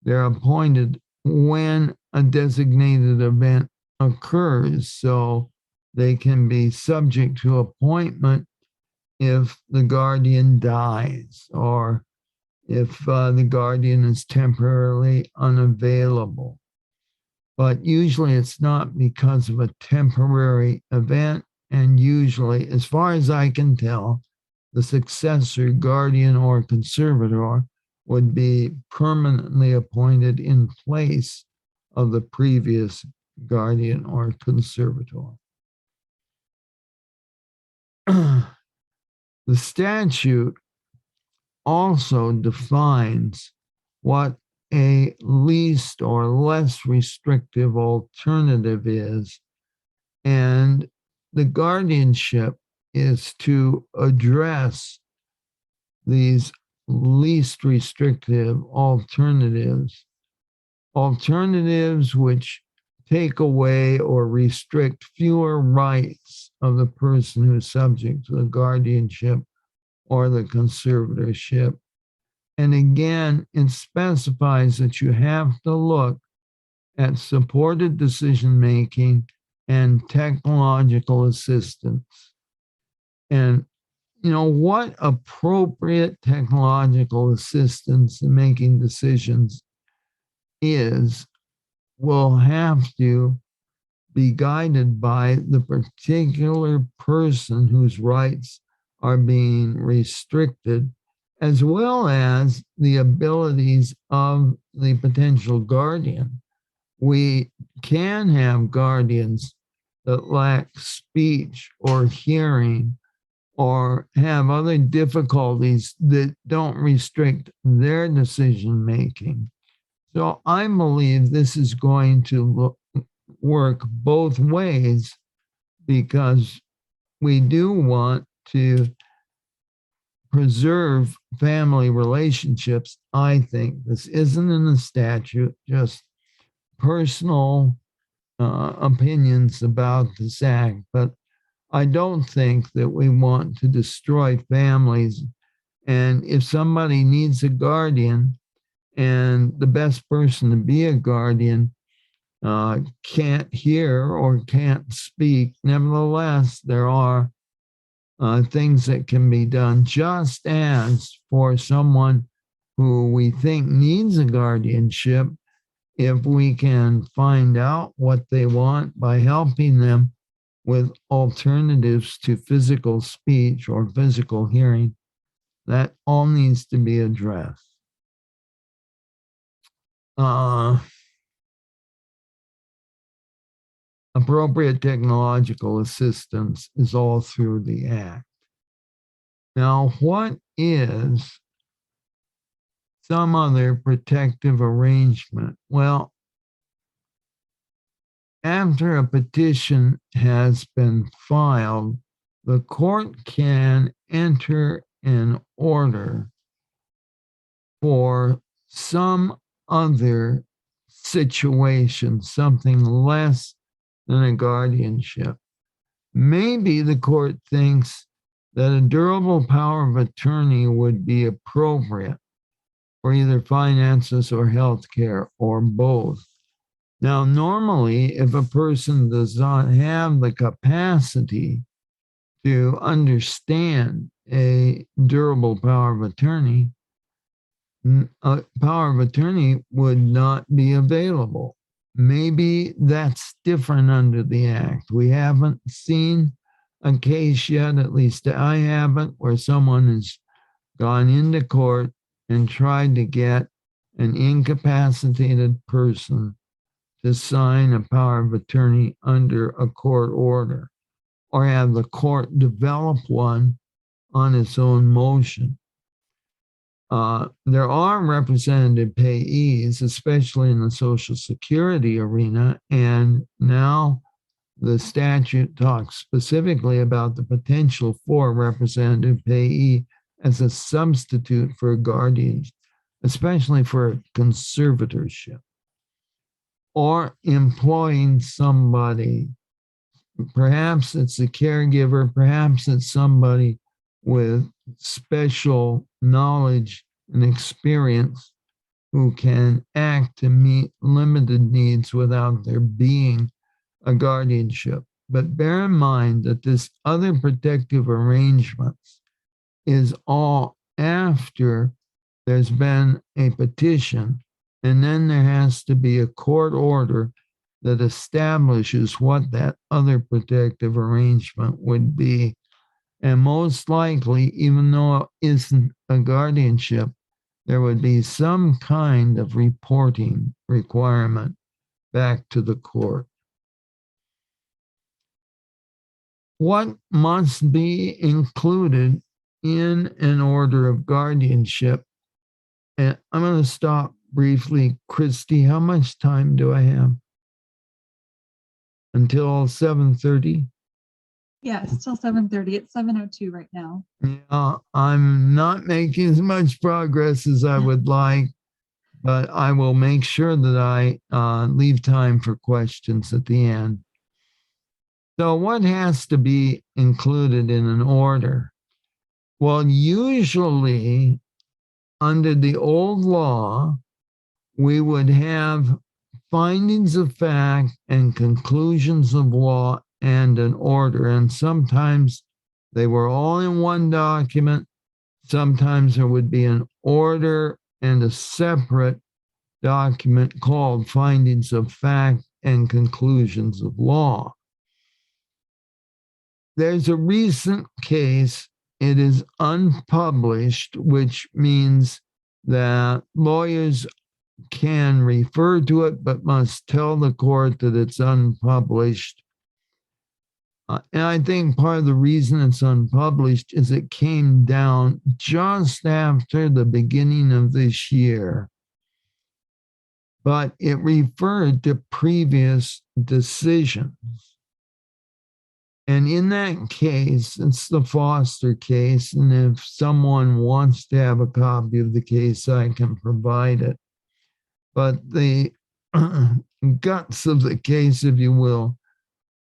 They're appointed when a designated event occurs. So they can be subject to appointment if the guardian dies or if the guardian is temporarily unavailable. But usually it's not because of a temporary event. And usually, as far as I can tell, the successor, guardian, or conservator would be permanently appointed in place of the previous guardian or conservator. The statute also defines what a least or less restrictive alternative is, and the guardianship is to address these least restrictive alternatives which take away or restrict fewer rights of the person who's subject to the guardianship or the conservatorship. And again, it specifies that you have to look at supported decision making and technological assistance. And what appropriate technological assistance in making decisions is will have to be guided by the particular person whose rights are being restricted, as well as the abilities of the potential guardian. We can have guardians that lack speech or hearing or have other difficulties that don't restrict their decision making. So I believe this is going to work both ways because we do want to preserve family relationships. I think this isn't in the statute, just personal opinions about this act, but I don't think that we want to destroy families. And if somebody needs a guardian and the best person to be a guardian can't hear or can't speak, nevertheless, there are things that can be done, just as for someone who we think needs a guardianship, if we can find out what they want by helping them with alternatives to physical speech or physical hearing, that all needs to be addressed. Appropriate technological assistance is all through the Act. Now, what is some other protective arrangement? Well, after a petition has been filed, the court can enter an order for some other situation, something less than a guardianship. Maybe the court thinks that a durable power of attorney would be appropriate for either finances or health care or both. Now, normally, if a person does not have the capacity to understand a durable power of attorney, a power of attorney would not be available. Maybe that's different under the Act. We haven't seen a case yet, at least I haven't, where someone has gone into court and tried to get an incapacitated person to sign a power of attorney under a court order or have the court develop one on its own motion. There are representative payees, especially in the Social Security arena, and now the statute talks specifically about the potential for representative payee as a substitute for a guardian, especially for a conservatorship, or employing somebody. Perhaps it's a caregiver, perhaps it's somebody with special knowledge and experience who can act to meet limited needs without there being a guardianship. But bear in mind that this other protective arrangements is all after there's been a petition, and then there has to be a court order that establishes what that other protective arrangement would be. And most likely, even though it isn't a guardianship, there would be some kind of reporting requirement back to the court. What must be included in an order of guardianship? And I'm going to stop briefly. Christy, how much time do I have? Until 7:30? Yes, till 7:30. It's 7:02 right now. Yeah, I'm not making as much progress as I would like, but I will make sure that I leave time for questions at the end. So what has to be included in an order? Well, usually under the old law, we would have findings of fact and conclusions of law and an order. And sometimes they were all in one document. Sometimes there would be an order and a separate document called findings of fact and conclusions of law. There's a recent case, it is unpublished, which means that lawyers can refer to it, but must tell the court that it's unpublished. And I think part of the reason it's unpublished is it came down just after the beginning of this year. But it referred to previous decisions. And in that case, it's the Foster case. And if someone wants to have a copy of the case, I can provide it. But the guts of the case, if you will,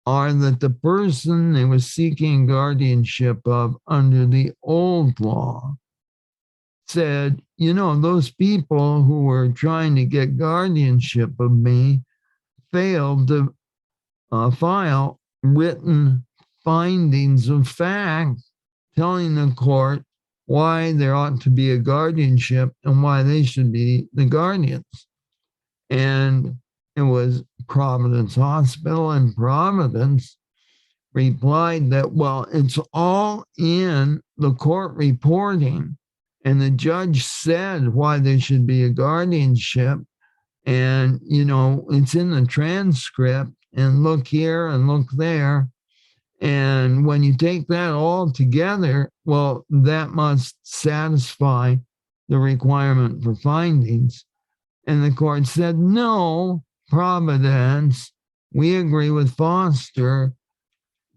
are that the person they were seeking guardianship of under the old law said, you know, those people who were trying to get guardianship of me failed to file written findings of fact telling the court why there ought to be a guardianship and why they should be the guardians. And it was Providence Hospital, and Providence replied that, well, it's all in the court reporting, and the judge said why there should be a guardianship, and, you know, it's in the transcript, and look here and look there. And when you take that all together, well, that must satisfy the requirement for findings. And the court said, no, Providence, we agree with Foster.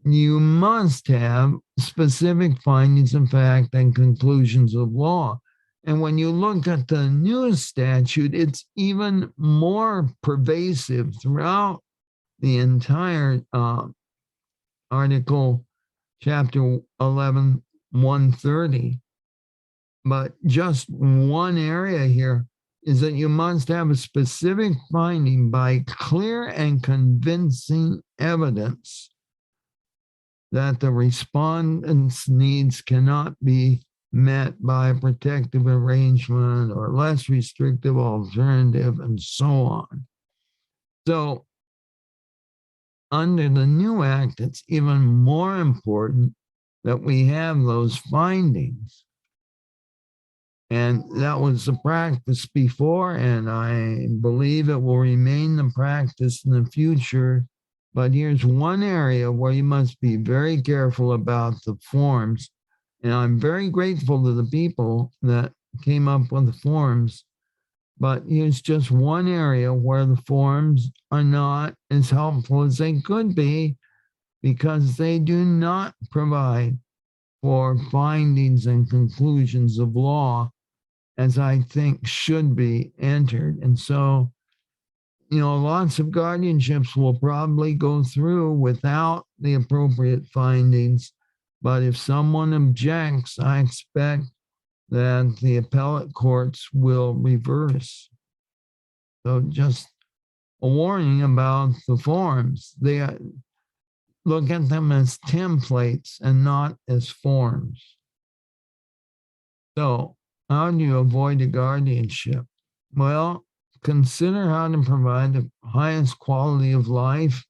You must have specific findings of fact and conclusions of law. And when you look at the new statute, it's even more pervasive throughout the entire article, chapter 11, 130. But just one area here is that you must have a specific finding by clear and convincing evidence that the respondent's needs cannot be met by a protective arrangement or less restrictive alternative, and so on. So under the new act, it's even more important that we have those findings. And that was the practice before, and I believe it will remain the practice in the future. But here's one area where you must be very careful about the forms. And I'm very grateful to the people that came up with the forms. But here's just one area where the forms are not as helpful as they could be, because they do not provide for findings and conclusions of law as I think should be entered. And so, you know, lots of guardianships will probably go through without the appropriate findings. But if someone objects, I expect that the appellate courts will reverse. So just a warning about the forms. They look at them as templates and not as forms. So how do you avoid a guardianship? Well, consider how to provide the highest quality of life.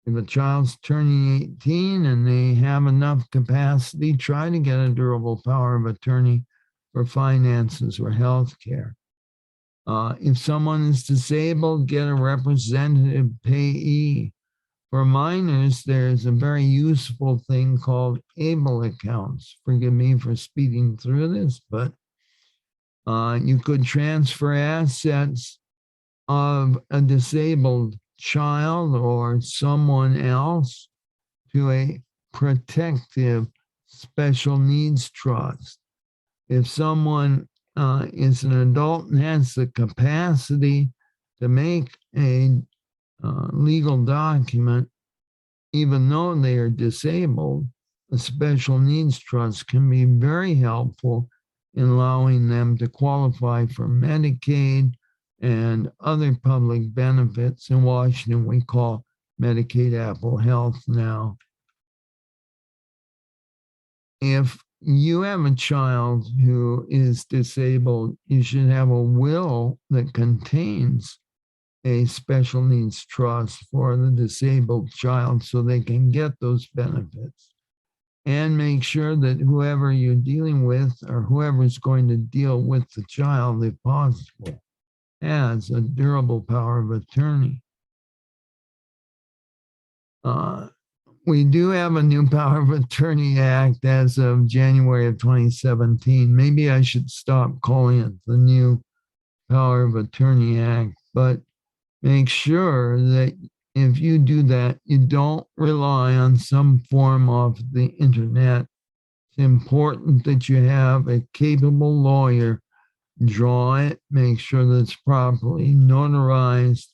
If a child's turning 18 and they have enough capacity, try to get a durable power of attorney for finances or health care. If someone is disabled, get a representative payee. For minors, there's a very useful thing called ABLE accounts. Forgive me for speeding through this, but you could transfer assets of a disabled child or someone else to a protective special needs trust. If someone is an adult and has the capacity to make a legal document, even though they are disabled, a special needs trust can be very helpful in allowing them to qualify for Medicaid and other public benefits. In Washington, we call Medicaid Apple Health now. If you have a child who is disabled, you should have a will that contains a special needs trust for the disabled child so they can get those benefits. And make sure that whoever you're dealing with or whoever's going to deal with the child, if possible, has a durable power of attorney. We do have a new Power of Attorney Act as of January of 2017. Maybe I should stop calling it the new Power of Attorney Act, but make sure that if you do that, you don't rely on some form of the internet. It's important that you have a capable lawyer draw it, make sure that it's properly notarized.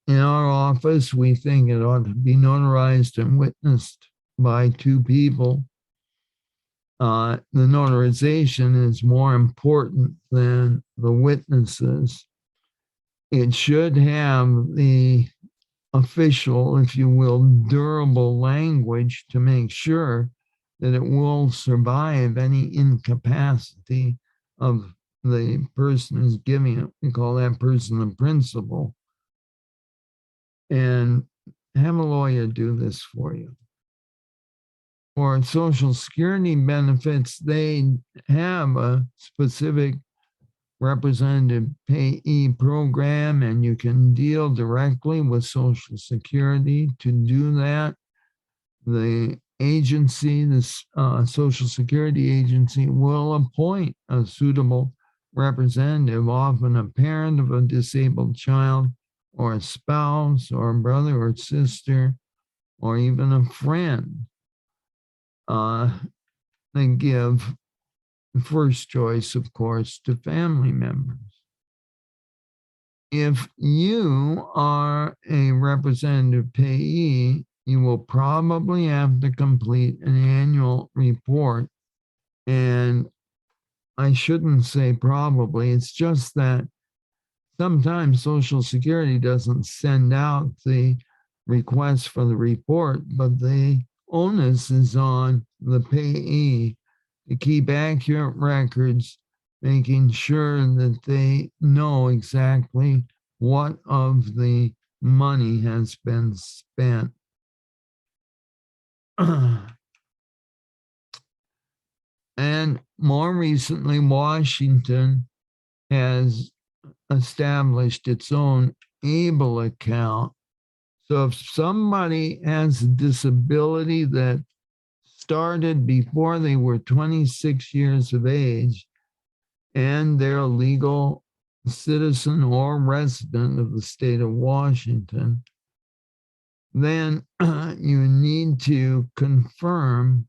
In our office, we think it ought to be notarized and witnessed by two people. The notarization is more important than the witnesses. It should have the official, if you will, durable language to make sure that it will survive any incapacity of the person who's giving it. We call that person the principal. And have a lawyer do this for you. For Social Security benefits, they have a specific representative payee program, and you can deal directly with Social Security to do that. The agency, this Social Security agency, will appoint a suitable representative, often a parent of a disabled child, or a spouse, or a brother or sister, or even a friend. They give first choice, of course, to family members. If you are a representative payee, you will probably have to complete an annual report. And I shouldn't say probably, it's just that sometimes Social Security doesn't send out the request for the report, but the onus is on the payee to keep accurate records, making sure that they know exactly what of the money has been spent. And more recently, Washington has established its own ABLE account. So if somebody has a disability that started before they were 26 years of age and they're a legal citizen or resident of the state of Washington, then you need to confirm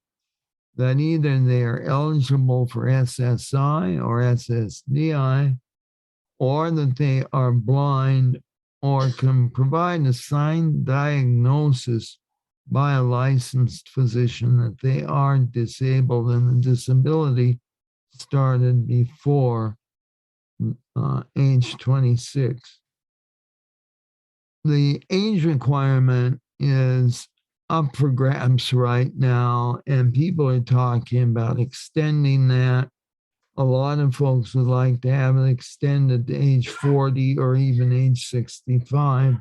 that either they are eligible for SSI or SSDI, or that they are blind or can provide a signed diagnosis by a licensed physician that they are disabled and the disability started before age 26. The age requirement is up for grabs right now, and people are talking about extending that. A lot of folks would like to have it extended to age 40 or even age 65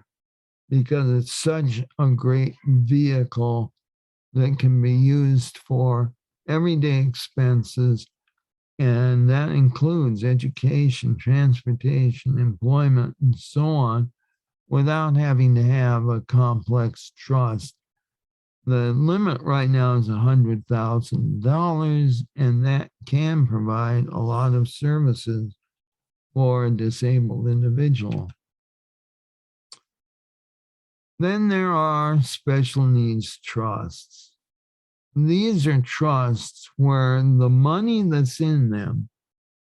because it's such a great vehicle that can be used for everyday expenses. And that includes education, transportation, employment, and so on, without having to have a complex trust. The limit right now is $100,000, and that can provide a lot of services for a disabled individual. Then there are special needs trusts. These are trusts where the money that's in them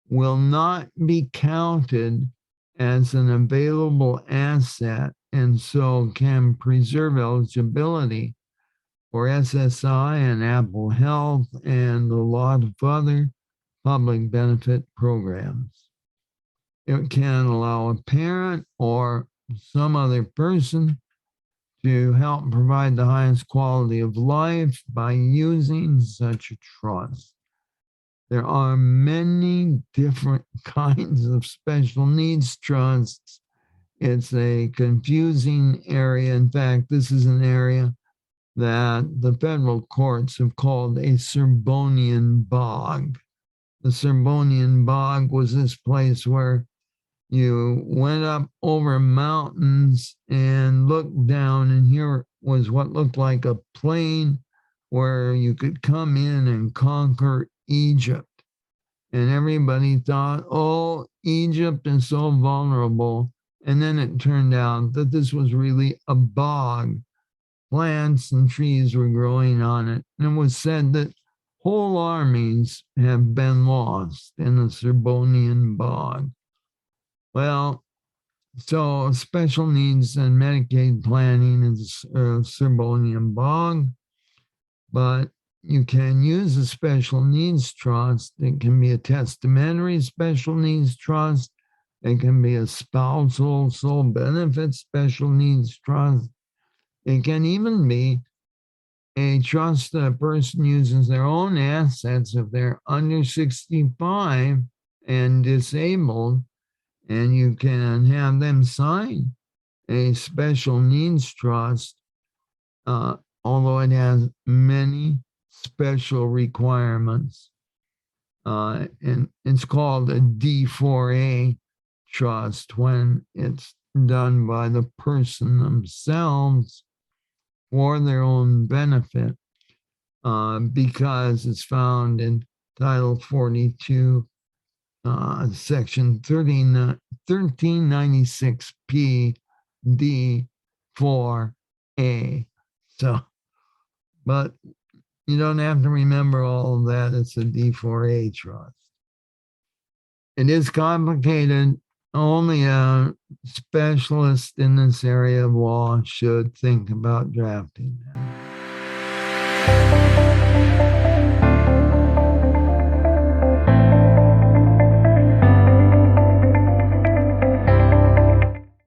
will not be counted as an available asset and so can preserve eligibility for SSI and Apple Health and a lot of other public benefit programs. It can allow a parent or some other person to help provide the highest quality of life by using such a trust. There are many different kinds of special needs trusts. It's a confusing area. In fact, this is an area that the federal courts have called a Serbonian bog. The Serbonian bog was this place where you went up over mountains and looked down, and here was what looked like a plain where you could come in and conquer Egypt. And everybody thought, oh, Egypt is so vulnerable. And then it turned out that this was really a bog. Plants and trees were growing on it. And it was said that whole armies have been lost in the Serbonian bog. Well, so special needs and Medicaid planning is a Serbonian bog, but you can use a special needs trust. It can be a testamentary special needs trust. It can be a spousal sole benefit special needs trust. It can even be a trust that a person uses their own assets if they're under 65 and disabled, and you can have them sign a special needs trust, although it has many special requirements. And it's called a D4A trust when it's done by the person themselves for their own benefit, because it's found in Title 42, Section 1396P D4A. So, but you don't have to remember all of that. It's a D4A trust. It is complicated. Only a specialist in this area of law should think about drafting that.